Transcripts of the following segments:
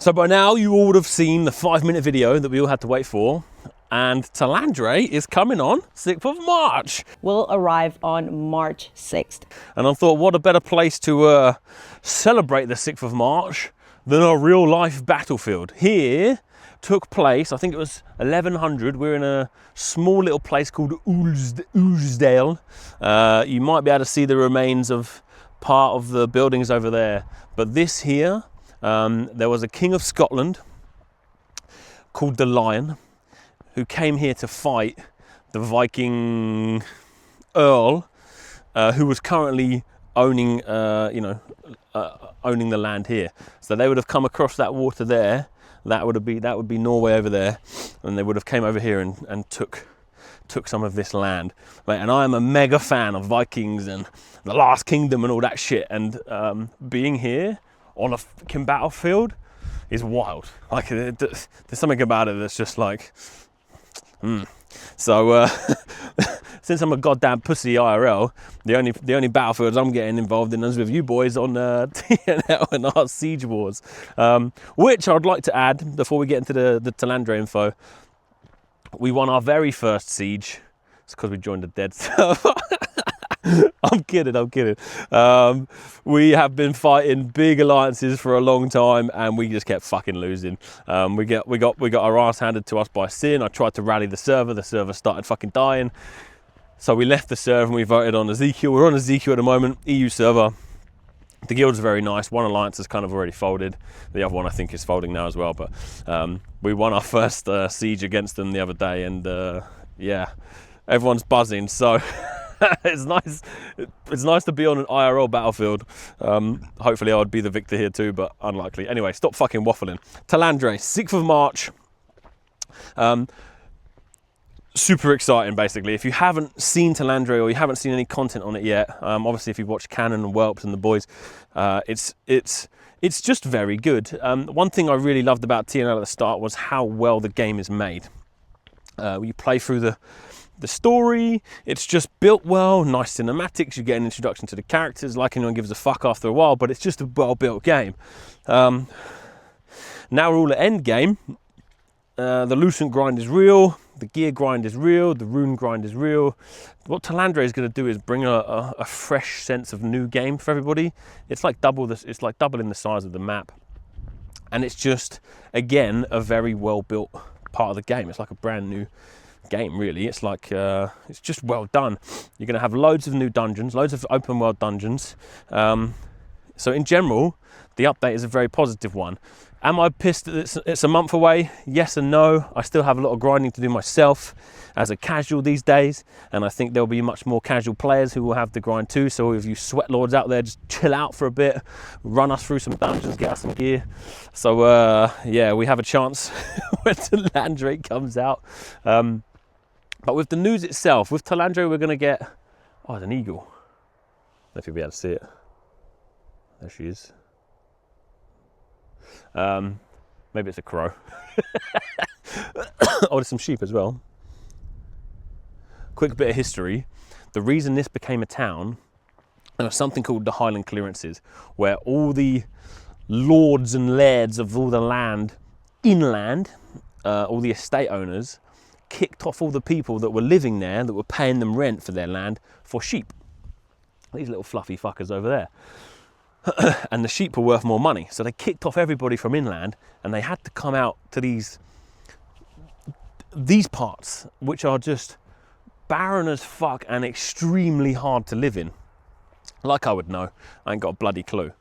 So by now you all would have seen the 5-minute video that we all had to wait for, and Talandre is coming on 6th of March. Will arrive on March 6th. And I thought, what a better place to celebrate the 6th of March than a real life battlefield. Here took place, I think it was 1100. We're in a small little place called Oulsdale. You might be able to see the remains of part of the buildings over there. But this here, there was a king of Scotland called the Lion who came here to fight the Viking Earl, who was currently owning, owning the land here. So they would have come across that water there. That would be Norway over there, and they would have came over here and took some of this land. Right, and I am a mega fan of Vikings and the Last Kingdom and all that shit. And being here on a fucking battlefield is wild. Like there's something about it that's just like, So since I'm a goddamn pussy IRL, the only battlefields I'm getting involved in is with you boys on TNL and our Siege Wars, which I'd like to add before we get into the Talandre info. We won our very first siege. It's because we joined the dead server. I'm kidding. We have been fighting big alliances for a long time, and we just kept fucking losing. We got our ass handed to us by Sin. I tried to rally the server. The server started fucking dying. So we left the server and we voted on Ezekiel. We're on Ezekiel at the moment, EU server. The guild's very nice. One alliance has kind of already folded. The other one I think is folding now as well. But we won our first siege against them the other day, and yeah, everyone's buzzing. So it's nice. It's nice to be on an IRL battlefield. Hopefully I would be the victor here too, but unlikely. Anyway, stop fucking waffling. Talandre, 6th of March. Super exciting, basically. If you haven't seen Talandre or you haven't seen any content on it yet, obviously if you've watched Cannon and Whelps and the boys, it's just very good. One thing I really loved about TNL at the start was how well the game is made. You play through the story, it's just built well, nice cinematics, you get an introduction to the characters like anyone gives a fuck after a while, but it's just a well-built game. Now we're all at end game. The Lucent grind is real, the gear grind is real, the rune grind is real. What Talandre is going to do is bring a fresh sense of new game for everybody. It's like doubling the size of the map, and it's just, again, a very well-built part of the game. It's like a brand new game, really. It's like it's just well done. You're going to have loads of new dungeons, loads of open world dungeons. So in general, the update is a very positive one. Am I pissed that it's a month away? Yes and no. I still have a lot of grinding to do myself as a casual these days, and I think there'll be much more casual players who will have the grind too. So if you sweat lords out there, just chill out for a bit, run us through some dungeons, get us some gear. So yeah, we have a chance when Talandre comes out. But with the news itself, with Talandre, we're going to get... Oh, it's an eagle. I don't know if you'll be able to see it. There she is. Maybe it's a crow. Oh, there's some sheep as well. Quick bit of history. The reason this became a town, there was something called the Highland Clearances, where all the lords and lairds of all the land inland, all the estate owners, kicked off all the people that were living there, that were paying them rent for their land, for sheep. These little fluffy fuckers over there. And the sheep were worth more money. So they kicked off everybody from inland, and they had to come out to these parts, which are just barren as fuck and extremely hard to live in. Like I would know. I ain't got a bloody clue.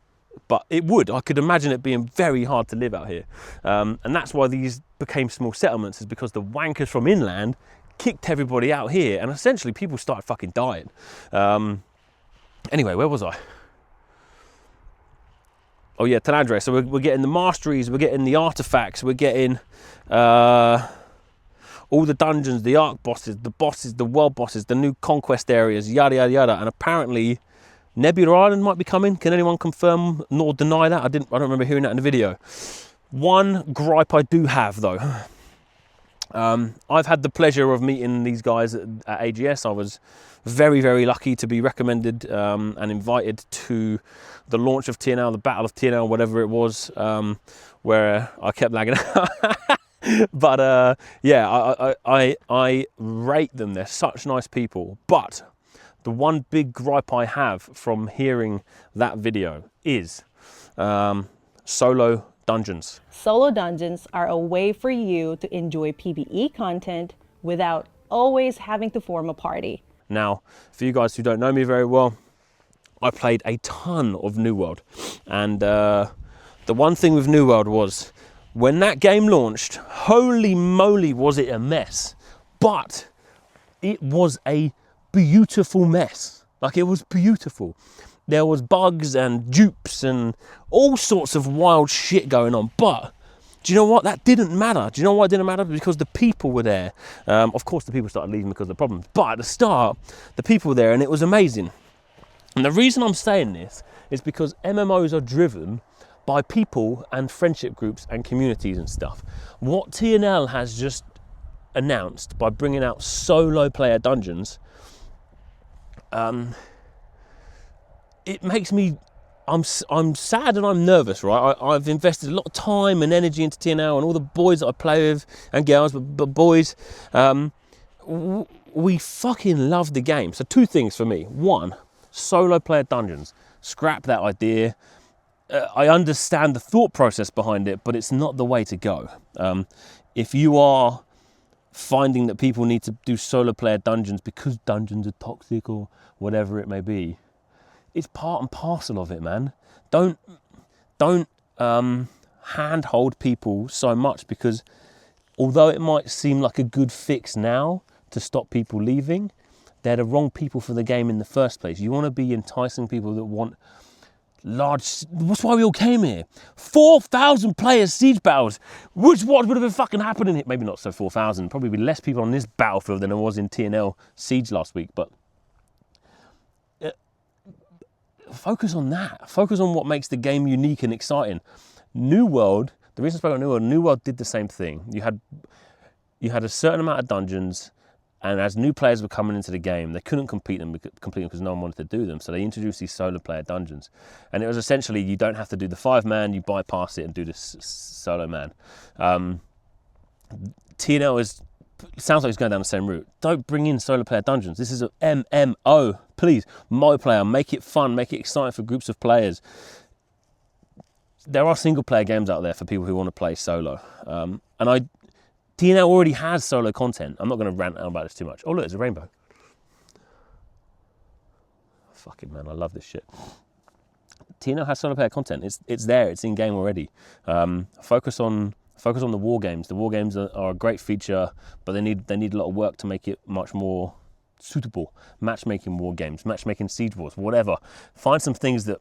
But it would. I could imagine it being very hard to live out here. And that's why these became small settlements, is because the wankers from inland kicked everybody out here, and essentially people started fucking dying. Anyway, where was I? Oh yeah, Talandre. So we're getting the masteries, we're getting the artifacts, we're getting all the dungeons, the arc bosses, the world bosses, the new conquest areas, yada yada yada. And apparently Nebula Island might be coming. Can anyone confirm nor deny that? I don't remember hearing that in the video. One gripe I do have though, I've had the pleasure of meeting these guys at AGS. I was very, very lucky to be recommended and invited to the launch of TNL, the Battle of TNL, whatever it was, where I kept lagging out. But yeah, I rate them. They're such nice people. But the one big gripe I have from hearing that video is solo dungeons. Solo dungeons are a way for you to enjoy PvE content without always having to form a party. Now, for you guys who don't know me very well, I played a ton of New World. And the one thing with New World was, when that game launched, holy moly was it a mess. But it was a beautiful mess. Like, it was beautiful. There was bugs and dupes and all sorts of wild shit going on. But do you know what? That didn't matter. Do you know why it didn't matter? Because the people were there. Of course, the people started leaving because of the problems. But at the start, the people were there and it was amazing. And the reason I'm saying this is because MMOs are driven by people and friendship groups and communities and stuff. What TNL has just announced by bringing out solo player dungeons, it makes me, I'm sad and I'm nervous, right? I've invested a lot of time and energy into TNL, and all the boys that I play with, and girls, but boys, we fucking love the game. So two things for me. One, solo player dungeons. Scrap that idea. I understand the thought process behind it, but it's not the way to go. If you are finding that people need to do solo player dungeons because dungeons are toxic or whatever it may be, it's part and parcel of it, man. Don't handhold people so much, because although it might seem like a good fix now to stop people leaving, they're the wrong people for the game in the first place. You want to be enticing people that want large. That's why we all came here. 4,000 players siege battles. What would have been fucking happening here? Maybe not so 4,000. Probably be less people on this battlefield than there was in TNL siege last week. But focus on that. Focus on what makes the game unique and exciting. New World. The reason I spoke about New World. New World did the same thing. You had a certain amount of dungeons. And as new players were coming into the game, they couldn't complete them because no one wanted to do them. So they introduced these solo player dungeons. And it was essentially, you don't have to do the 5-man, you bypass it and do the solo man. TNL sounds like it's going down the same route. Don't bring in solo player dungeons. This is an MMO. Please, multiplayer, make it fun, make it exciting for groups of players. There are single player games out there for people who want to play solo. TNL already has solo content. I'm not going to rant about this too much. Oh, look, there's a rainbow. Fucking man, I love this shit. TNL has solo player content. It's there. It's in game already. Focus on the war games. The war games are a great feature, but they need a lot of work to make it much more suitable. Matchmaking war games, matchmaking siege wars, whatever. Find some things that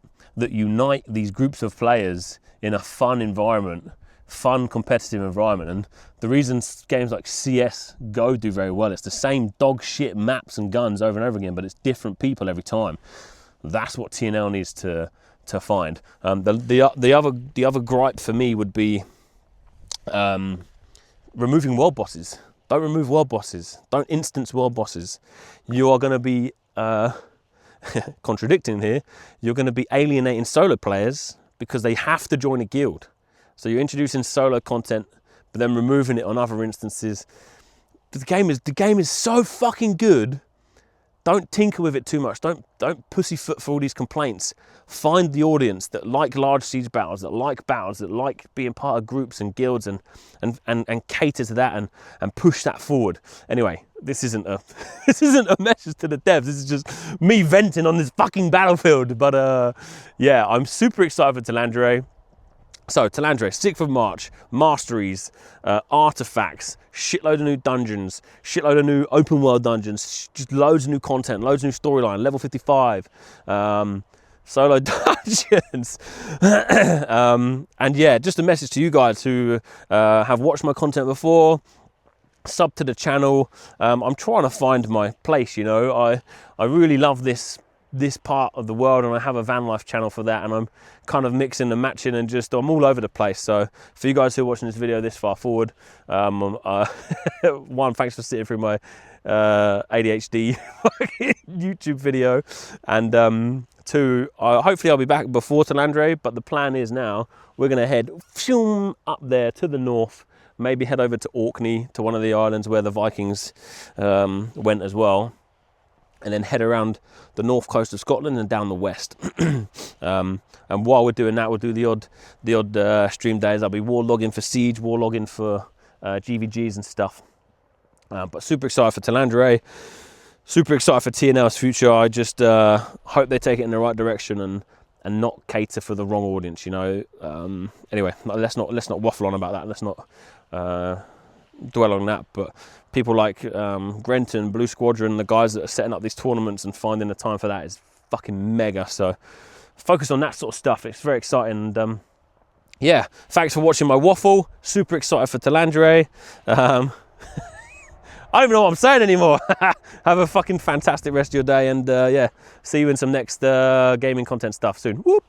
unite these groups of players in a fun environment. Fun competitive environment. And the reason games like CS:GO do very well, it's the same dog shit maps and guns over and over again, but it's different people every time. That's what TNL needs to find. The other gripe for me would be removing world bosses. Don't remove world bosses. Don't instance world bosses. You are going to be contradicting here. You're going to be alienating solo players because they have to join a guild. So you're introducing solo content, but then removing it on other instances. But the game is so fucking good. Don't tinker with it too much. Don't pussyfoot for all these complaints. Find the audience that like large siege battles, that like being part of groups and guilds, and cater to that and push that forward. Anyway, this isn't a message to the devs. This is just me venting on this fucking battlefield. But yeah, I'm super excited for Talandre. So, Talandre, 6th of March, masteries, artifacts, shitload of new dungeons, shitload of new open world dungeons, just loads of new content, loads of new storyline, level 55, solo dungeons. And yeah, just a message to you guys who have watched my content before, sub to the channel. I'm trying to find my place, you know. I really love this this part of the world, and I have a van life channel for that, and I'm kind of mixing and matching, and just I'm all over the place. So for you guys who are watching this video this far forward, one, thanks for sitting through my ADHD YouTube video, and two, hopefully I'll be back before Talandre, but the plan is now we're going to head up there to the north, maybe head over to Orkney, to one of the islands where the Vikings went as well, and then head around the north coast of Scotland and down the west. And while we're doing that, we'll do the odd stream days. I'll be war logging for Siege, war logging for GVGs and stuff. But super excited for Talandre, super excited for TNL's future. I just hope they take it in the right direction and not cater for the wrong audience, you know. Anyway, let's not waffle on about that. Let's not dwell on that. But people like Grenton, Blue Squadron, the guys that are setting up these tournaments and finding the time for that is fucking mega. So focus on that sort of stuff. It's very exciting. And yeah, thanks for watching my waffle. Super excited for Talandre. I don't even know what I'm saying anymore. Have a fucking fantastic rest of your day, and yeah, see you in some next gaming content stuff soon. Whoop.